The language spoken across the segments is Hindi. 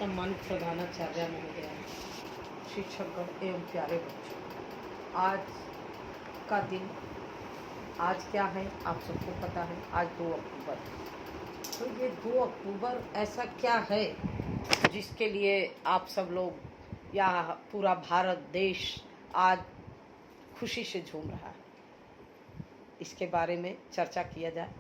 सम्मानित प्रधानाचार्य महोदय, शिक्षकगण एवं प्यारे बच्चों, आज का दिन आज क्या है आप सबको पता है। आज 2 अक्टूबर। तो ये 2 अक्टूबर ऐसा क्या है जिसके लिए आप सब लोग या पूरा भारत देश आज खुशी से झूम रहा है, इसके बारे में चर्चा किया जाए।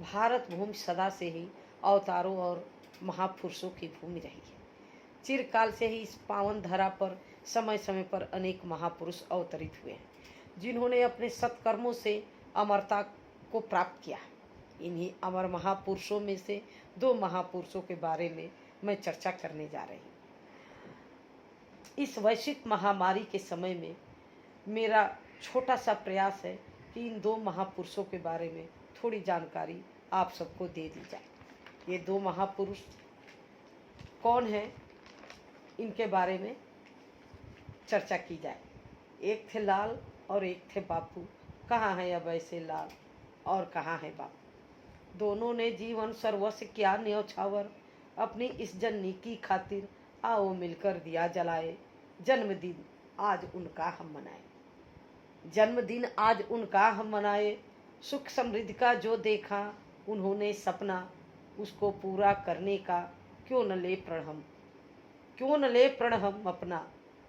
भारत भूमि सदा से ही अवतारों और महापुरुषों की भूमि रही है। चिरकाल से ही इस पावन धरा पर समय समय पर अनेक महापुरुष अवतरित हुए हैं, जिन्होंने अपने सत्कर्मों से अमरता को प्राप्त किया। इन्हीं अमर महापुरुषों में से 2 महापुरुषों के बारे में मैं चर्चा करने जा रही हूँ। इस वैश्विक महामारी के समय में मेरा छोटा सा प्रयास है कि इन 2 महापुरुषों के बारे में थोड़ी जानकारी आप सबको दे दी जाए। ये 2 महापुरुष कौन हैं, इनके बारे में चर्चा की जाए। एक थे लाल और एक थे बापू। कहाँ है अब ऐसे लाल और कहाँ है बापू। दोनों ने जीवन सर्वस्व किया न्यौछावर, अपनी इस जननी की खातिर आओ मिलकर दिया जलाए। जन्मदिन आज उनका हम मनाए, जन्मदिन आज उनका हम मनाए। सुख समृद्धि का जो देखा उन्होंने सपना, उसको पूरा करने का क्यों न ले प्रण हम अपना।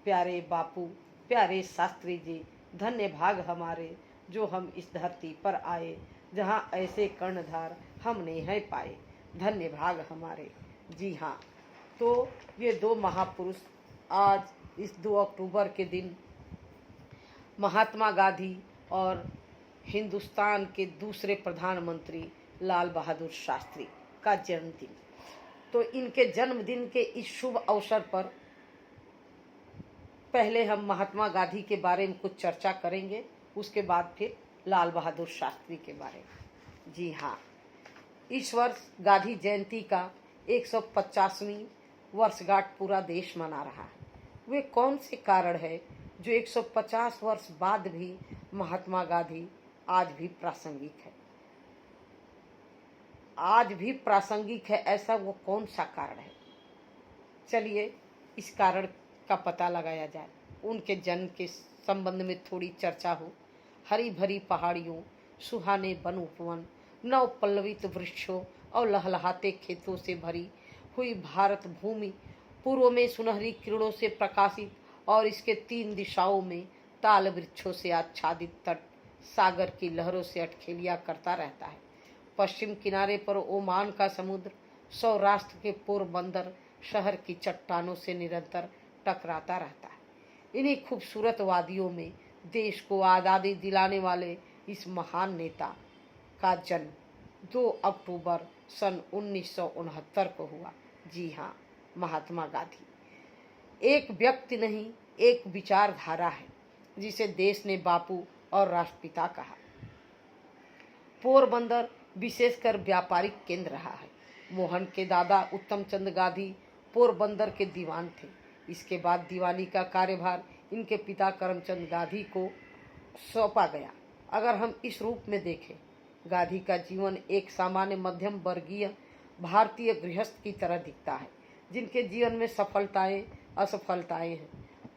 प्यारे बापू, प्यारे शास्त्री जी, धन्य भाग हमारे जो हम इस धरती पर आए, जहाँ ऐसे कर्णधार हमने हैं पाए। धन्य भाग हमारे। जी हाँ, तो ये 2 महापुरुष आज इस 2 अक्टूबर के दिन महात्मा गांधी और हिंदुस्तान के दूसरे प्रधानमंत्री लाल बहादुर शास्त्री का जन्मदिन। तो इनके जन्मदिन के इस शुभ अवसर पर पहले हम महात्मा गांधी के बारे में कुछ चर्चा करेंगे, उसके बाद फिर लाल बहादुर शास्त्री के बारे में। जी हाँ, इस वर्ष गांधी जयंती का 150वीं वर्षगांठ पूरा देश मना रहा है। वे कौन से कारण है जो 150 वर्ष बाद भी महात्मा गांधी आज भी प्रासंगिक है? आज भी प्रासंगिक है, ऐसा वो कौन सा कारण है? चलिए इस कारण का पता लगाया जाए। उनके जन्म के संबंध में थोड़ी चर्चा हो। हरी भरी पहाड़ियों, सुहाने वन उपवन, नव पल्लवित वृक्षों और लहलहाते खेतों से भरी हुई भारत भूमि, पूर्व में सुनहरी किरणों से प्रकाशित और इसके 3 दिशाओं में ताल वृक्षों से आच्छादित तट सागर की लहरों से अटखेलियां करता रहता है। पश्चिम किनारे पर ओमान का समुद्र सौराष्ट्र के पोरबंदर शहर की चट्टानों से निरंतर टकराता रहता है। इन्हीं खूबसूरत वादियों में देश को आज़ादी दिलाने वाले इस महान नेता का जन्म 2 अक्टूबर सन 1969 को हुआ। जी हाँ, महात्मा गांधी एक व्यक्ति नहीं, एक विचारधारा है जिसे देश ने बापू और राष्ट्रपिता कहा। पोरबंदर विशेषकर व्यापारिक केंद्र रहा है। मोहन के दादा उत्तम चंद गांधी पोरबंदर के दीवान थे। इसके बाद दीवानी का कार्यभार इनके पिता करमचंद गांधी को सौंपा गया। अगर हम इस रूप में देखें, गांधी का जीवन एक सामान्य मध्यम वर्गीय भारतीय गृहस्थ की तरह दिखता है, जिनके जीवन में सफलताएं असफलताएं हैं।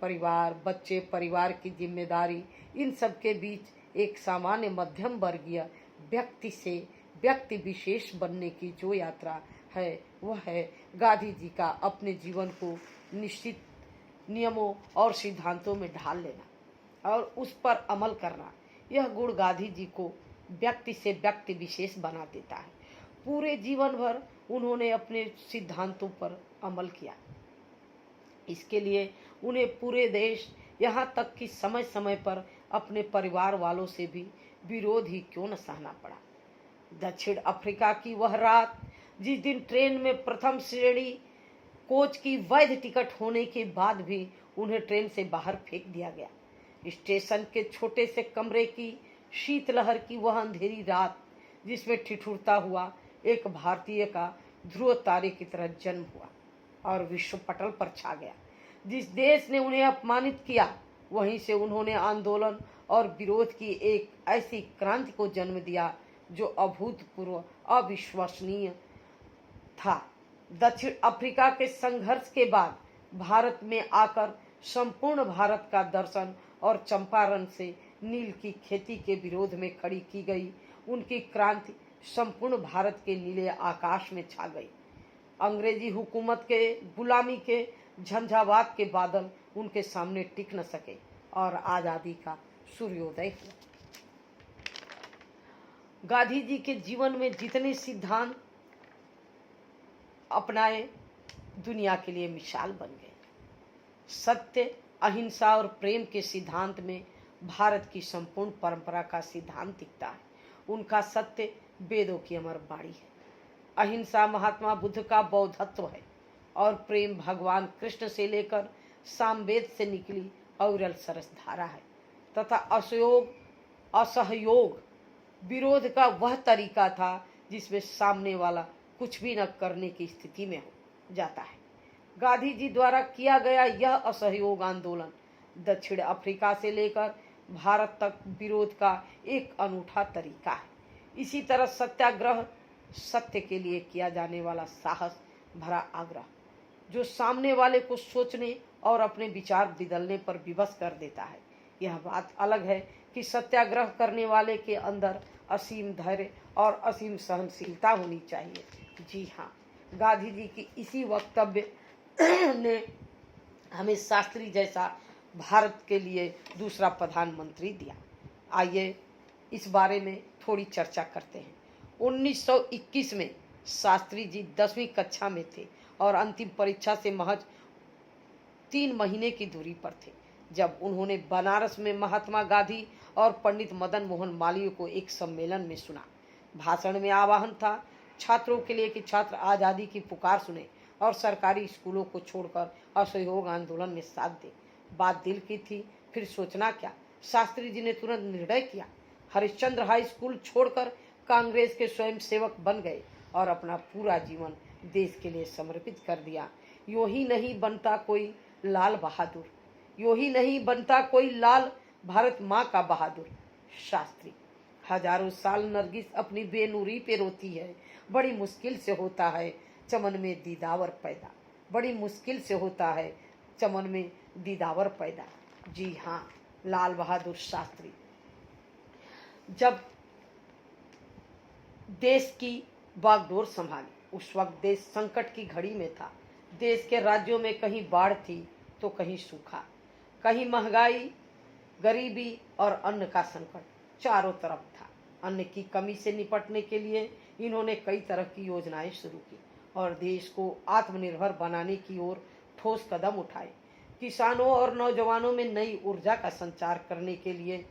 परिवार, बच्चे, परिवार की जिम्मेदारी, इन सब के बीच एक सामान्य मध्यम वर्गीय व्यक्ति से व्यक्ति विशेष बनने की जो यात्रा है, वह है गांधी जी का अपने जीवन को निश्चित नियमों और सिद्धांतों में ढाल लेना और उस पर अमल करना। यह गुण गांधी जी को व्यक्ति से व्यक्ति विशेष बना देता है। पूरे जीवन भर उन्होंने अपने सिद्धांतों पर अमल किया। इसके लिए उन्हें पूरे देश, यहाँ तक कि समय समय पर अपने परिवार वालों से भी विरोध ही क्यों न सहना पड़ा। दक्षिण अफ्रीका की वह रात, जिस दिन ट्रेन में प्रथम श्रेणी कोच की वैध टिकट होने के बाद भी उन्हें ट्रेन से बाहर फेंक दिया गया। स्टेशन के छोटे से कमरे की शीतलहर की वह अंधेरी रात, जिसमें ठिठुरता हुआ एक भारतीय का ध्रुव तारे की तरह जन्म हुआ और विश्व पटल पर छा गया। जिस देश ने उन्हें अपमानित किया, वहीं से उन्होंने आंदोलन और विरोध की एक ऐसी क्रांति को जन्म दिया जो अभूतपूर्व, अविश्वसनीय था। दक्षिण अफ्रीका के संघर्ष के बाद भारत में आकर संपूर्ण भारत का दर्शन और चंपारण से नील की खेती के विरोध में खड़ी की गई उनकी क्रांति संपूर्ण भारत के नीले आकाश में छा गई। अंग्रेजी हुकूमत के गुलामी के झंझावात के बादल उनके सामने टिक न सके और आजादी का सूर्योदय हुआ। गांधी जी के जीवन में जितने सिद्धांत अपनाए दुनिया के लिए मिसाल बन गए। सत्य, अहिंसा और प्रेम के सिद्धांत में भारत की संपूर्ण परंपरा का सिद्धांत दिखता है। उनका सत्य वेदों की अमर बाणी है, अहिंसा महात्मा बुद्ध का बौद्धत्व है और प्रेम भगवान कृष्ण से लेकर सामवेद से निकली अविरल सरस धारा है तथा असहयोग विरोध का वह तरीका था जिसमें सामने वाला कुछ भी न करने की स्थिति में हो जाता है। गांधी जी द्वारा किया गया यह असहयोग आंदोलन दक्षिण अफ्रीका से लेकर भारत तक विरोध का एक अनूठा तरीका है। इसी तरह सत्याग्रह सत्य के लिए किया जाने वाला साहस भरा आग्रह जो सामने वाले को सोचने और अपने विचार बदलने पर विवश कर देता है। यह बात अलग है कि सत्याग्रह करने वाले के अंदर असीम धैर्य और असीम सहनशीलता होनी चाहिए। जी हाँ, गांधी जी की इसी वक्तव्य ने हमें शास्त्री जैसा भारत के लिए दूसरा प्रधानमंत्री दिया। आइए इस बारे में थोड़ी चर्चा करते हैं। 1921 में शास्त्री जी 10वीं कक्षा में थे और अंतिम परीक्षा से महज 3 महीने की दूरी पर थे जब उन्होंने बनारस में महात्मा गांधी और पंडित मदन मोहन मालवीय को एक सम्मेलन में सुना। भाषण में आह्वान था छात्रों के लिए कि छात्र आज़ादी की पुकार सुने और सरकारी स्कूलों को छोड़कर असहयोग आंदोलन में साथ दें। बात दिल की थी, फिर सोचना क्या। शास्त्री जी ने तुरंत निर्णय किया। हरिश्चंद्र हाई स्कूल छोड़कर कांग्रेस के स्वयंसेवक बन गए और अपना पूरा जीवन देश के लिए समर्पित कर दिया। यूं ही नहीं बनता कोई लाल बहादुर, यूं ही नहीं बनता कोई लाल भारत माँ का बहादुर। शास्त्री हजारों साल नरगिस अपनी बेनूरी पे रोती है, बड़ी मुश्किल से होता है चमन में दीदावर पैदा, बड़ी मुश्किल से होता है चमन में दीदावर पैदा। जी हाँ, लाल बहादुर शास्त्री जब देश की बागडोर संभाली उस वक्त देश संकट की घड़ी में था। देश के राज्यों में कहीं बाढ़ थी तो कहीं सूखा, कहीं महंगाई, गरीबी और अन्न का संकट चारों तरफ था। अन्न की कमी से निपटने के लिए इन्होंने कई तरह की योजनाएं शुरू की और देश को आत्मनिर्भर बनाने की ओर ठोस कदम उठाए। किसानों और नौजवानों में नई ऊर्जा का संचार करने के लिए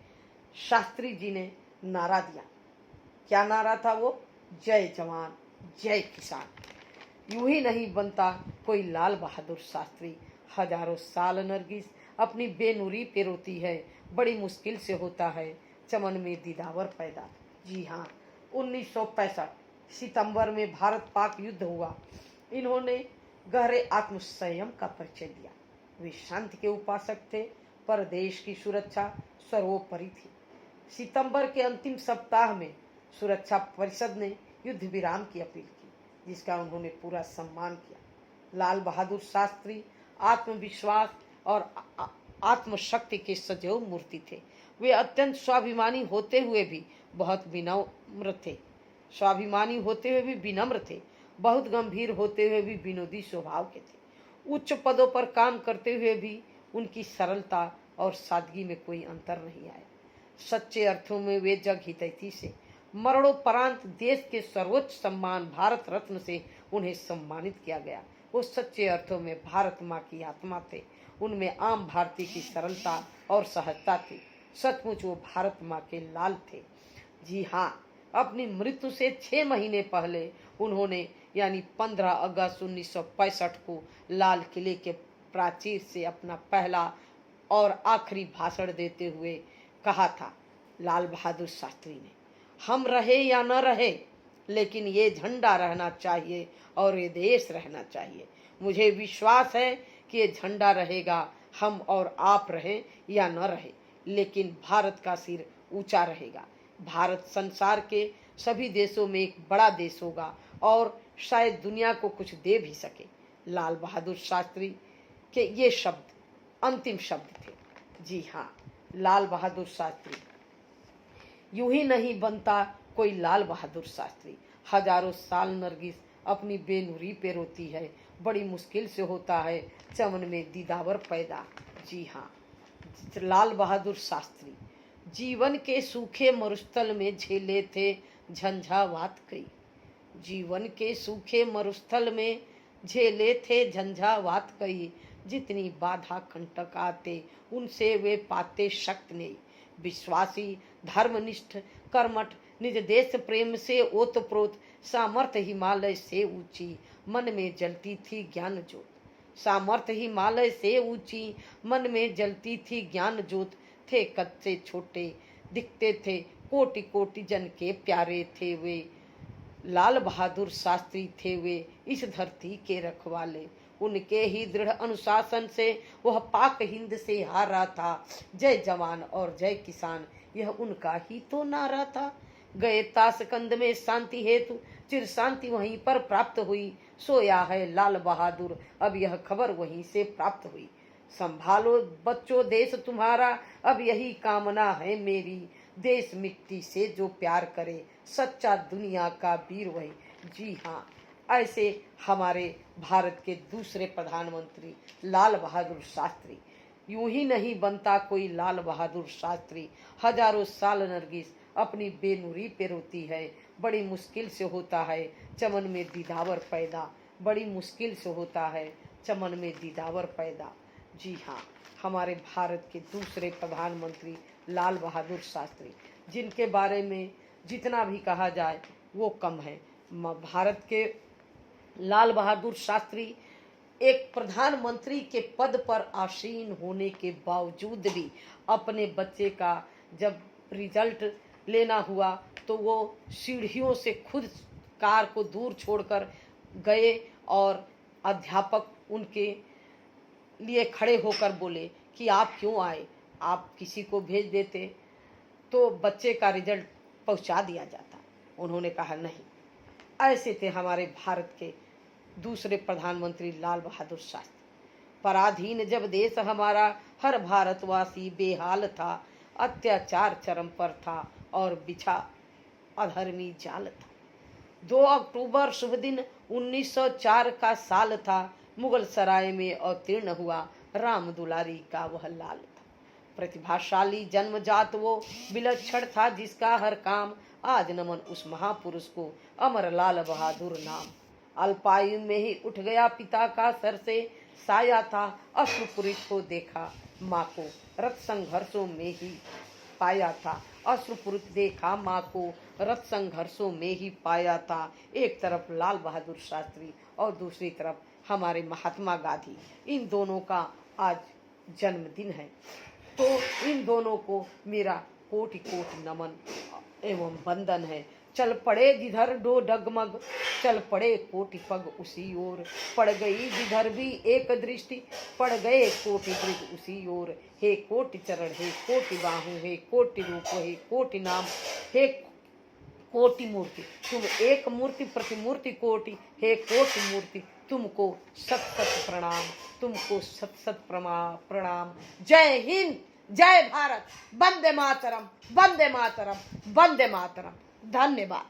शास्त्री जी ने नारा दिया। क्या नारा था वो? जय जवान जय किसान। यूं ही नहीं बनता कोई लाल बहादुर शास्त्री। हजारों साल नरगिस अपनी बेनूरी पे रोती है, बड़ी मुश्किल से होता है चमन में दीदावर पैदा। जी हाँ, 1965 सितंबर में भारत पाक युद्ध हुआ। इन्होंने गहरे आत्मसंयम का परिचय दिया। वे शांति के उपासक थे पर देश की सुरक्षा सर्वोपरि थी। सितंबर के अंतिम सप्ताह में सुरक्षा परिषद ने युद्ध विराम की अपील की जिसका उन्होंने पूरा सम्मान किया। लाल बहादुर शास्त्री आत्मविश्वास और आत्मशक्ति के सदैव मूर्ति थे। वे अत्यंत स्वाभिमानी होते हुए भी बहुत विनम्र थे। स्वाभिमानी होते हुए भी विनम्र थे, बहुत गंभीर होते हुए भी विनोदी स्वभाव के थे। उच्च पदों पर काम करते हुए भी उनकी सरलता और सादगी में कोई अंतर नहीं आया। सच्चे अर्थों में वे जग हितैषी से मरणोपरांत देश के सर्वोच्च सम्मान भारत रत्न से उन्हें सम्मानित किया गया। वो सच्चे अर्थों में भारत माँ की आत्मा थे। उनमें आम भारतीय की सरलता और सहजता थी। सचमुच वो भारत माँ के लाल थे। जी हाँ, अपनी मृत्यु से 6 महीने पहले उन्होंने यानी 15 अगस्त 1965 को लाल किले के प्राचीर से अपना पहला और आखिरी भाषण देते हुए कहा था, लाल बहादुर शास्त्री ने, हम रहे या न रहे लेकिन ये झंडा रहना चाहिए और ये देश रहना चाहिए। मुझे विश्वास है कि ये झंडा रहेगा, हम और आप रहें या न रहे, लेकिन भारत का सिर ऊंचा रहेगा। भारत संसार के सभी देशों में एक बड़ा देश होगा और शायद दुनिया को कुछ दे भी सके। लाल बहादुर शास्त्री के ये शब्द अंतिम शब्द थे। जी हाँ, लाल बहादुर शास्त्री। यूं ही नहीं बनता कोई लाल बहादुर शास्त्री। हजारों साल नरगिस अपनी बेनुरी पे रोती है, बड़ी मुश्किल से होता है चमन में दीदावर पैदा। जी हाँ, लाल बहादुर शास्त्री जीवन के सूखे मरुस्थल में झेले थे झंझावात कई। जीवन के सूखे मरुस्थल में झेले थे झंझावात कई। जितनी बाधा कंटक आते उनसे वे पाते शक्त नहीं। विश्वासी धर्मनिष्ठ कर्मठ निज देश प्रेम से ओतप्रोत, सामर्थ्य हिमालय से ऊंची मन में जलती थी ज्ञान ज्योत। सामर्थ्य हिमालय से ऊंची मन में जलती थी ज्ञान ज्योत। थे कद से छोटे दिखते थे कोटि कोटि जन के प्यारे थे वे। लाल बहादुर शास्त्री थे वे इस धरती के रखवाले। उनके ही दृढ़ अनुशासन से वह पाक हिंद से हारा था। जय जवान और जय किसान यह उनका ही तो नारा था। गए ताशकंद में शांति हेतु चिर शांति वहीं पर प्राप्त हुई। सोया है लाल बहादुर अब यह खबर वहीं से प्राप्त हुई। संभालो बच्चों देश तुम्हारा अब यही कामना है मेरी। देश मिट्टी से जो प्यार करे सच्चा दुनिया का वीर वही। जी हाँ, ऐसे हमारे भारत के दूसरे प्रधानमंत्री लाल बहादुर शास्त्री। यूं ही नहीं बनता कोई लाल बहादुर शास्त्री। हजारों साल नरगिस अपनी बेनुरी पे रोती है, बड़ी मुश्किल से होता है चमन में दीदावर पैदा। बड़ी मुश्किल से होता है चमन में दीदावर पैदा। जी हाँ, हमारे भारत के दूसरे प्रधानमंत्री लाल बहादुर शास्त्री, जिनके बारे में जितना भी कहा जाए वो कम है। भारत के लाल बहादुर शास्त्री एक प्रधानमंत्री के पद पर आसीन होने के बावजूद भी अपने बच्चे का जब रिजल्ट लेना हुआ तो वो सीढ़ियों से खुद कार को दूर छोड़कर गए और अध्यापक उनके लिए खड़े होकर बोले कि आप क्यों आए, आप किसी को भेज देते तो बच्चे का रिजल्ट पहुंचा दिया जाता। उन्होंने कहा नहीं। ऐसे थे हमारे भारत के दूसरे प्रधानमंत्री लाल बहादुर शास्त्री। पराधीन जब देश हमारा हर भारतवासी बेहाल था। अत्याचार चरम पर था और बिछा अधर्मी जाल था। 2 अक्टूबर शुभ दिन 1904 का साल था। मुगल सराय में अवतीर्ण हुआ राम दुलारी का वह लाल था। प्रतिभाशाली जन्मजात वो विलक्षण था जिसका हर काम। आज नमन उस महापुरुष को अमर लाल बहादुर नाम। अल्पायु में ही उठ गया पिता का सर से साया था। अश्रुपूरित को देखा माँ को रथ संघर्षों में ही पाया था। अश्रुपूरित देखा माँ को रथ संघर्षों में ही पाया था। एक तरफ लाल बहादुर शास्त्री और दूसरी तरफ हमारे महात्मा गांधी। इन दोनों का आज जन्मदिन है तो इन दोनों को मेरा कोटि कोटि नमन एवं वंदन है। चल पड़े जिधर डो डगमग, चल पड़े कोटि पग उसी ओर। पड़ गई जिधर भी एक दृष्टि, पड़ गए कोटि ब्रज उसी ओर। हे कोटि चरण, हे कोटि बाहु, हे कोटि रूप, हे कोटि नाम, हे कोटि मूर्ति। तुम एक मूर्ति प्रतिमूर्ति कोटि, हे कोटि मूर्ति तुमको सत सत प्रणाम, तुमको सत सत प्रणाम। जय हिंद, जय भारत, वंदे मातरम, वंदे मातरम, वंदे मातरम। धन्यवाद।